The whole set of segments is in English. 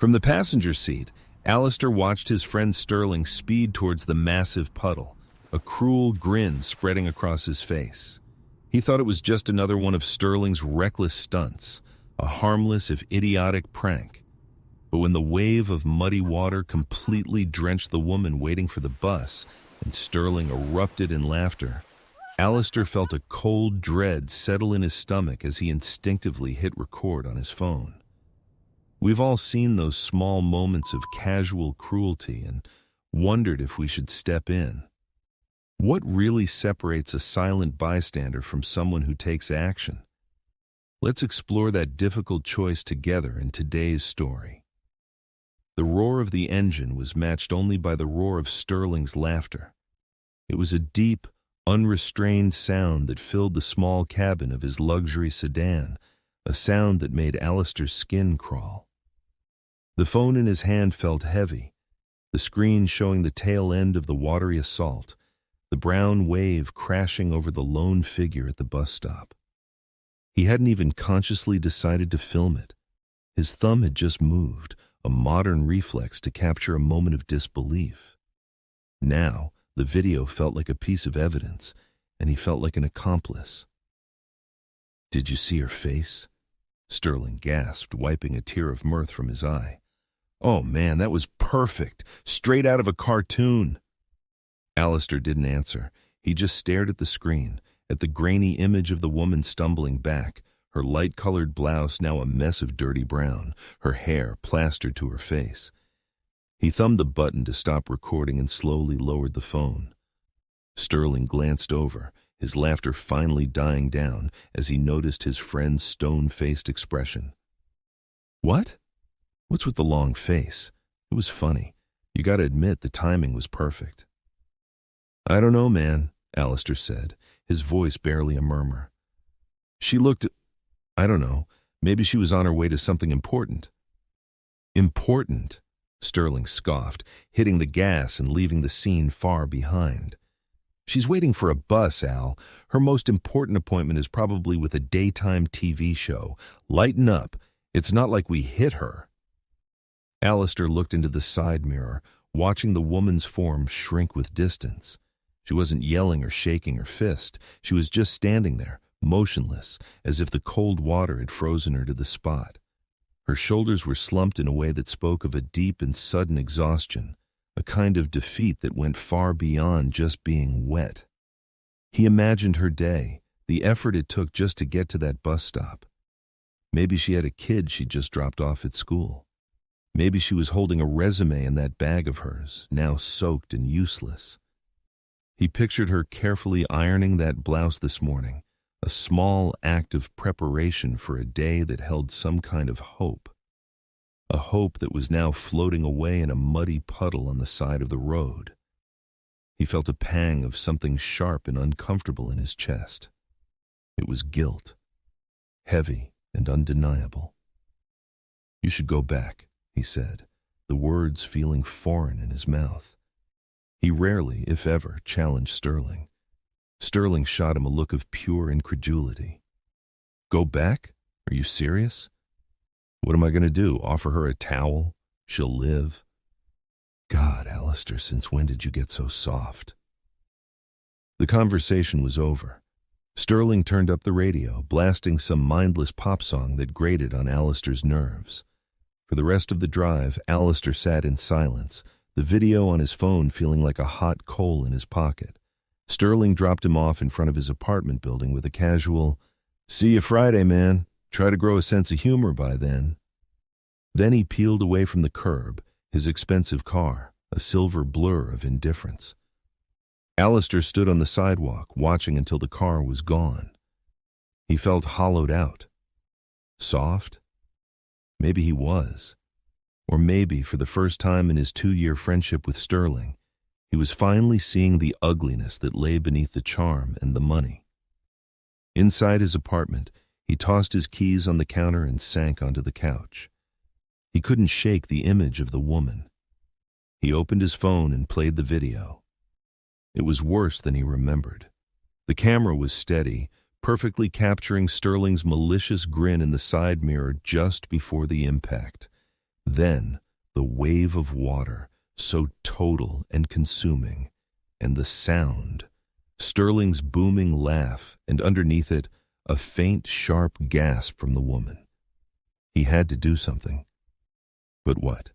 From the passenger seat, Alistair watched his friend Sterling speed towards the massive puddle, a cruel grin spreading across his face. He thought it was just another one of Sterling's reckless stunts, a harmless if idiotic prank. But when the wave of muddy water completely drenched the woman waiting for the bus and Sterling erupted in laughter, Alistair felt a cold dread settle in his stomach as he instinctively hit record on his phone. We've all seen those small moments of casual cruelty and wondered if we should step in. What really separates a silent bystander from someone who takes action? Let's explore that difficult choice together in today's story. The roar of the engine was matched only by the roar of Sterling's laughter. It was a deep, unrestrained sound that filled the small cabin of his luxury sedan, a sound that made Alistair's skin crawl. The phone in his hand felt heavy, the screen showing the tail end of the watery assault, the brown wave crashing over the lone figure at the bus stop. He hadn't even consciously decided to film it. His thumb had just moved, a modern reflex to capture a moment of disbelief. Now, the video felt like a piece of evidence, and he felt like an accomplice. "Did you see her face?" Sterling gasped, wiping a tear of mirth from his eye. "Oh man, that was perfect, straight out of a cartoon." Alistair didn't answer. He just stared at the screen, at the grainy image of the woman stumbling back, her light-colored blouse now a mess of dirty brown, her hair plastered to her face. He thumbed the button to stop recording and slowly lowered the phone. Sterling glanced over, his laughter finally dying down as he noticed his friend's stone-faced expression. "What? What's with the long face? It was funny. You gotta admit the timing was perfect." "I don't know, man," Alistair said, his voice barely a murmur. "She looked... I don't know. Maybe she was on her way to something important." "Important?" Sterling scoffed, hitting the gas and leaving the scene far behind. "She's waiting for a bus, Al. Her most important appointment is probably with a daytime TV show. Lighten up. It's not like we hit her." Alistair looked into the side mirror, watching the woman's form shrink with distance. She wasn't yelling or shaking her fist. She was just standing there, motionless, as if the cold water had frozen her to the spot. Her shoulders were slumped in a way that spoke of a deep and sudden exhaustion, a kind of defeat that went far beyond just being wet. He imagined her day, the effort it took just to get to that bus stop. Maybe she had a kid she'd just dropped off at school. Maybe she was holding a resume in that bag of hers, now soaked and useless. He pictured her carefully ironing that blouse this morning, a small act of preparation for a day that held some kind of hope. A hope that was now floating away in a muddy puddle on the side of the road. He felt a pang of something sharp and uncomfortable in his chest. It was guilt, heavy and undeniable. "You should go back," he said, the words feeling foreign in his mouth. He rarely, if ever, challenged Sterling. Sterling shot him a look of pure incredulity. "Go back? Are you serious? What am I going to do, offer her a towel? She'll live?" "God, Alistair, since when did you get so soft?" The conversation was over. Sterling turned up the radio, blasting some mindless pop song that grated on Alistair's nerves. For the rest of the drive, Alistair sat in silence, the video on his phone feeling like a hot coal in his pocket. Sterling dropped him off in front of his apartment building with a casual, "See you Friday, man. Try to grow a sense of humor by then." Then he peeled away from the curb, his expensive car, a silver blur of indifference. Alistair stood on the sidewalk, watching until the car was gone. He felt hollowed out. Soft? Maybe he was. Or maybe, for the first time in his 2-year friendship with Sterling, he was finally seeing the ugliness that lay beneath the charm and the money. Inside his apartment, he tossed his keys on the counter and sank onto the couch. He couldn't shake the image of the woman. He opened his phone and played the video. It was worse than he remembered. The camera was steady, perfectly capturing Sterling's malicious grin in the side mirror just before the impact. Then, the wave of water, so total and consuming, and the sound, Sterling's booming laugh, and underneath it, a faint, sharp gasp from the woman. He had to do something. But what?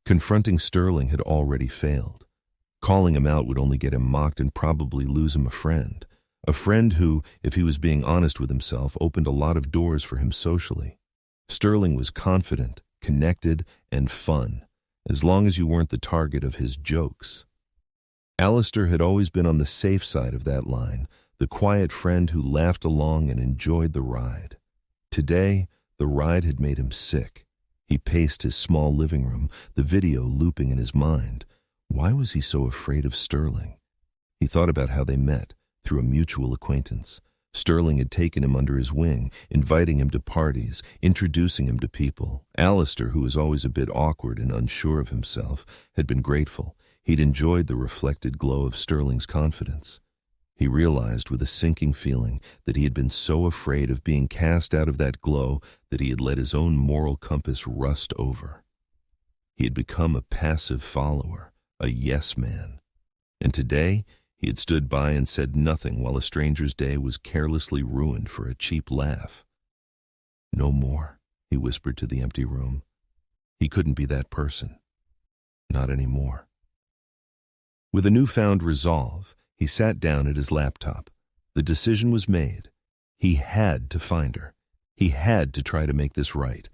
Confronting Sterling had already failed. Calling him out would only get him mocked and probably lose him a friend. A friend who, if he was being honest with himself, opened a lot of doors for him socially. Sterling was confident, connected, and fun, as long as you weren't the target of his jokes. Alistair had always been on the safe side of that line, the quiet friend who laughed along and enjoyed the ride. Today, the ride had made him sick. He paced his small living room, the video looping in his mind. Why was he so afraid of Sterling? He thought about how they met, through a mutual acquaintance. Sterling had taken him under his wing, inviting him to parties, introducing him to people. Alistair, who was always a bit awkward and unsure of himself, had been grateful. He'd enjoyed the reflected glow of Sterling's confidence. He realized with a sinking feeling that he had been so afraid of being cast out of that glow that he had let his own moral compass rust over. He had become a passive follower, a yes man. And today, he had stood by and said nothing while a stranger's day was carelessly ruined for a cheap laugh. No more, he whispered to the empty room. He couldn't be that person. Not anymore. With a newfound resolve, he sat down at his laptop. The decision was made. He had to find her. He had to try to make this right.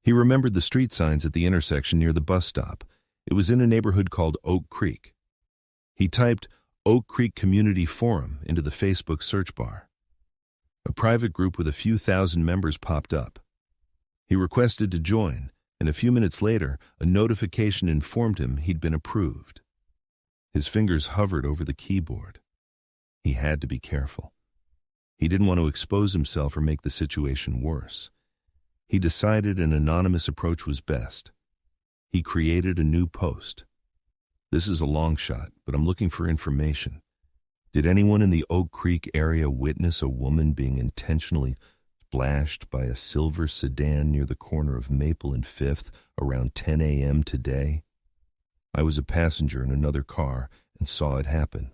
He remembered the street signs at the intersection near the bus stop. It was in a neighborhood called Oak Creek. He typed Oak Creek Community Forum into the Facebook search bar. A private group with a few thousand members popped up. He requested to join, and a few minutes later, a notification informed him he'd been approved. His fingers hovered over the keyboard. He had to be careful. He didn't want to expose himself or make the situation worse. He decided an anonymous approach was best. He created a new post. This is a long shot, but I'm looking for information. Did anyone in the Oak Creek area witness a woman being intentionally splashed by a silver sedan near the corner of Maple and 5th around 10 a.m. today? I was a passenger in another car and saw it happen.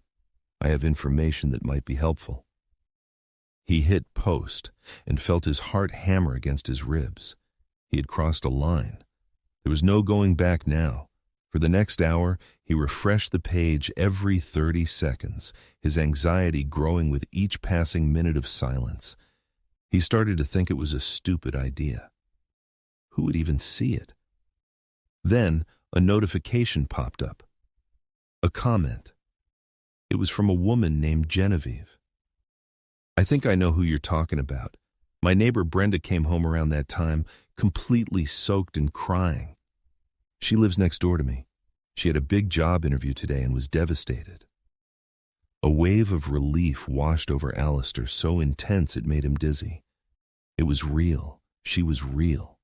I have information that might be helpful. He hit post and felt his heart hammer against his ribs. He had crossed a line. There was no going back now. For the next hour, he refreshed the page every 30 seconds, his anxiety growing with each passing minute of silence. He started to think it was a stupid idea. Who would even see it? Then, a notification popped up. A comment. It was from a woman named Genevieve. I think I know who you're talking about. My neighbor Brenda came home around that time, completely soaked and crying. She lives next door to me. She had a big job interview today and was devastated. A wave of relief washed over Alistair, so intense it made him dizzy. It was real. She was real.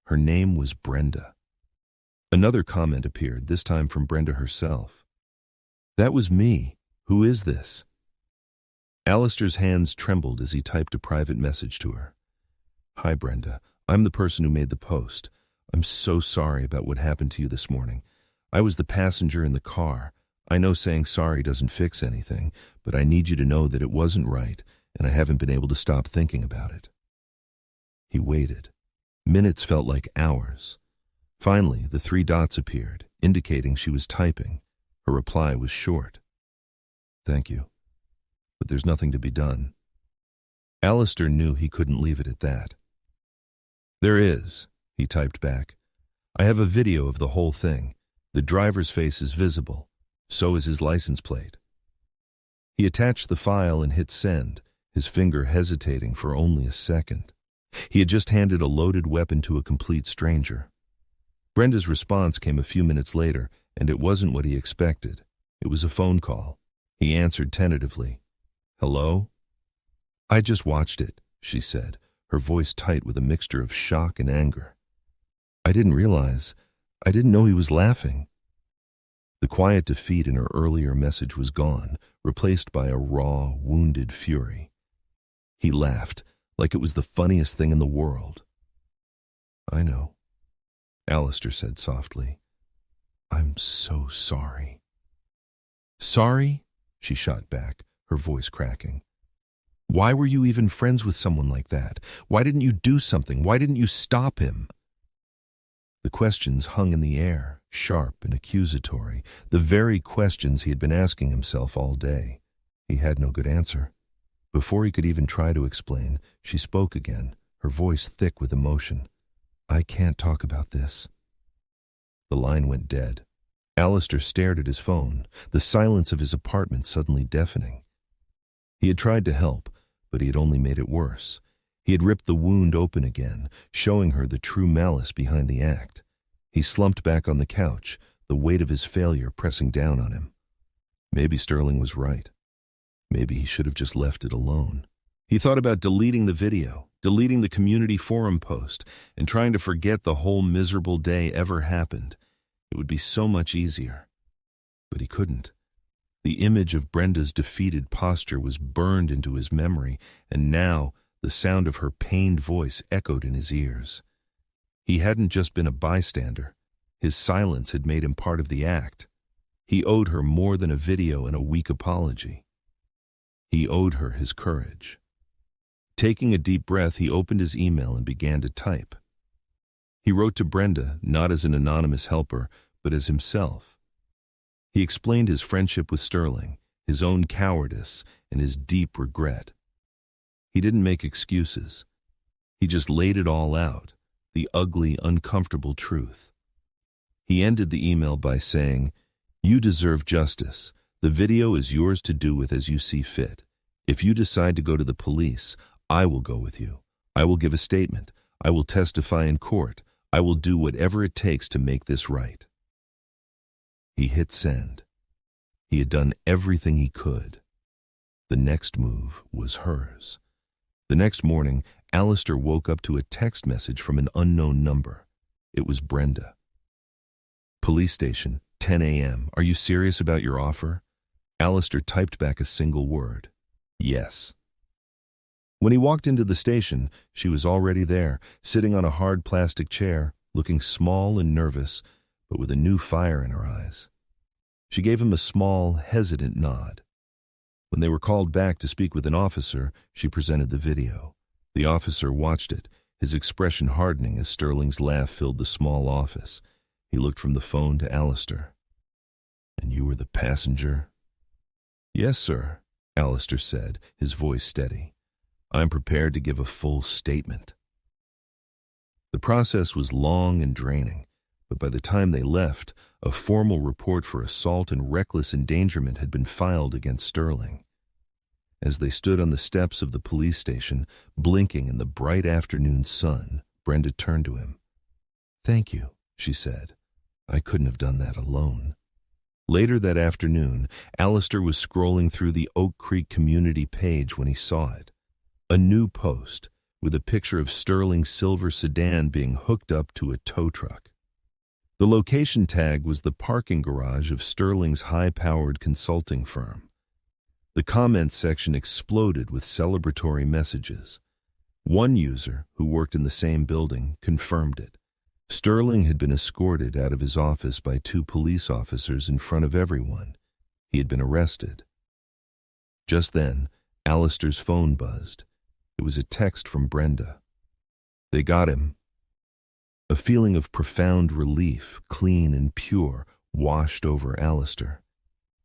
Her name was Brenda. Another comment appeared, this time from Brenda herself. That was me. Who is this? Alistair's hands trembled as he typed a private message to her. Hi, Brenda. I'm the person who made the post. I'm so sorry about what happened to you this morning. I was the passenger in the car. I know saying sorry doesn't fix anything, but I need you to know that it wasn't right, and I haven't been able to stop thinking about it. He waited. Minutes felt like hours. Finally, the 3 dots appeared, indicating she was typing. Her reply was short. Thank you, but there's nothing to be done. Alistair knew he couldn't leave it at that. There is, he typed back. I have a video of the whole thing. The driver's face is visible. So is his license plate. He attached the file and hit send, his finger hesitating for only a second. He had just handed a loaded weapon to a complete stranger. Brenda's response came a few minutes later, and it wasn't what he expected. It was a phone call. He answered tentatively. Hello? I just watched it, she said, her voice tight with a mixture of shock and anger. I didn't know he was laughing. The quiet defeat in her earlier message was gone, replaced by a raw, wounded fury. He laughed, like it was the funniest thing in the world. I know. Alistair said softly. I'm so sorry. Sorry? She shot back, her voice cracking. Why were you even friends with someone like that? Why didn't you do something? Why didn't you stop him? The questions hung in the air, sharp and accusatory, the very questions he had been asking himself all day. He had no good answer. Before he could even try to explain, she spoke again, her voice thick with emotion. I can't talk about this. The line went dead. Alistair stared at his phone, the silence of his apartment suddenly deafening. He had tried to help, but he had only made it worse. He had ripped the wound open again, showing her the true malice behind the act. He slumped back on the couch, the weight of his failure pressing down on him. Maybe Sterling was right. Maybe he should have just left it alone. He thought about deleting the video, deleting the community forum post, and trying to forget the whole miserable day ever happened. It would be so much easier. But he couldn't. The image of Brenda's defeated posture was burned into his memory, and now the sound of her pained voice echoed in his ears. He hadn't just been a bystander. His silence had made him part of the act. He owed her more than a video and a weak apology. He owed her his courage. Taking a deep breath, he opened his email and began to type. He wrote to Brenda, not as an anonymous helper, but as himself. He explained his friendship with Sterling, his own cowardice, and his deep regret. He didn't make excuses. He just laid it all out, the ugly, uncomfortable truth. He ended the email by saying, You deserve justice. The video is yours to do with as you see fit. If you decide to go to the police, I will go with you. I will give a statement. I will testify in court. I will do whatever it takes to make this right. He hit send. He had done everything he could. The next move was hers. The next morning, Alistair woke up to a text message from an unknown number. It was Brenda. Police station, 10 a.m. Are you serious about your offer? Alistair typed back a single word. Yes. When he walked into the station, she was already there, sitting on a hard plastic chair, looking small and nervous, but with a new fire in her eyes. She gave him a small, hesitant nod. When they were called back to speak with an officer, she presented the video. The officer watched it, his expression hardening as Sterling's laugh filled the small office. He looked from the phone to Alistair. And you were the passenger? Yes, sir, Alistair said, his voice steady. I'm prepared to give a full statement. The process was long and draining, but by the time they left, a formal report for assault and reckless endangerment had been filed against Sterling. As they stood on the steps of the police station, blinking in the bright afternoon sun, Brenda turned to him. Thank you, she said. I couldn't have done that alone. Later that afternoon, Alistair was scrolling through the Oak Creek community page when he saw it. A new post with a picture of Sterling's silver sedan being hooked up to a tow truck. The location tag was the parking garage of Sterling's high-powered consulting firm. The comments section exploded with celebratory messages. One user, who worked in the same building, confirmed it. Sterling had been escorted out of his office by 2 police officers in front of everyone. He had been arrested. Just then, Alistair's phone buzzed. It was a text from Brenda. They got him. A feeling of profound relief, clean and pure, washed over Alistair.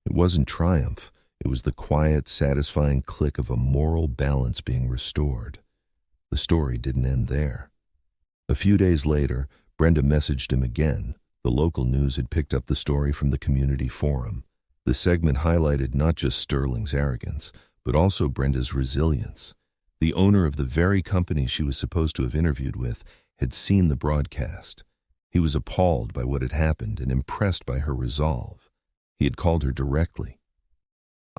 It wasn't triumph. It was the quiet, satisfying click of a moral balance being restored. The story didn't end there. A few days later, Brenda messaged him again. The local news had picked up the story from the community forum. The segment highlighted not just Sterling's arrogance, but also Brenda's resilience. The owner of the very company she was supposed to have interviewed with had seen the broadcast. He was appalled by what had happened and impressed by her resolve. He had called her directly.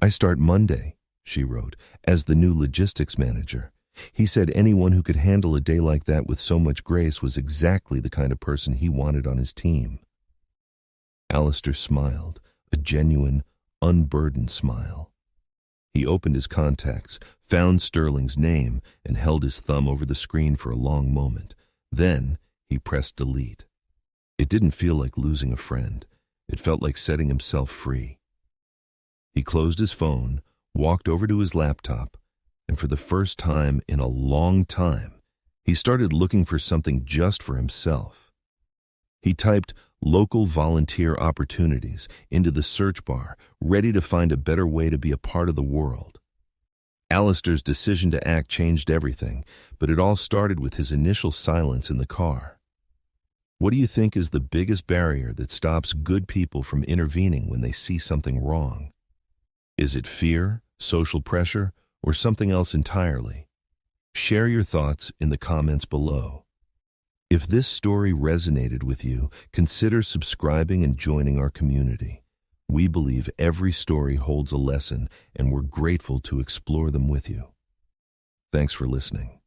I start Monday, she wrote, as the new logistics manager. He said anyone who could handle a day like that with so much grace was exactly the kind of person he wanted on his team. Alistair smiled, a genuine, unburdened smile. He opened his contacts, found Sterling's name, and held his thumb over the screen for a long moment. Then he pressed delete. It didn't feel like losing a friend. It felt like setting himself free. He closed his phone, walked over to his laptop, and for the first time in a long time, he started looking for something just for himself. He typed local volunteer opportunities into the search bar, ready to find a better way to be a part of the world. Alistair's decision to act changed everything, but it all started with his initial silence in the car. What do you think is the biggest barrier that stops good people from intervening when they see something wrong? Is it fear, social pressure, or something else entirely? Share your thoughts in the comments below. If this story resonated with you, consider subscribing and joining our community. We believe every story holds a lesson, and we're grateful to explore them with you. Thanks for listening.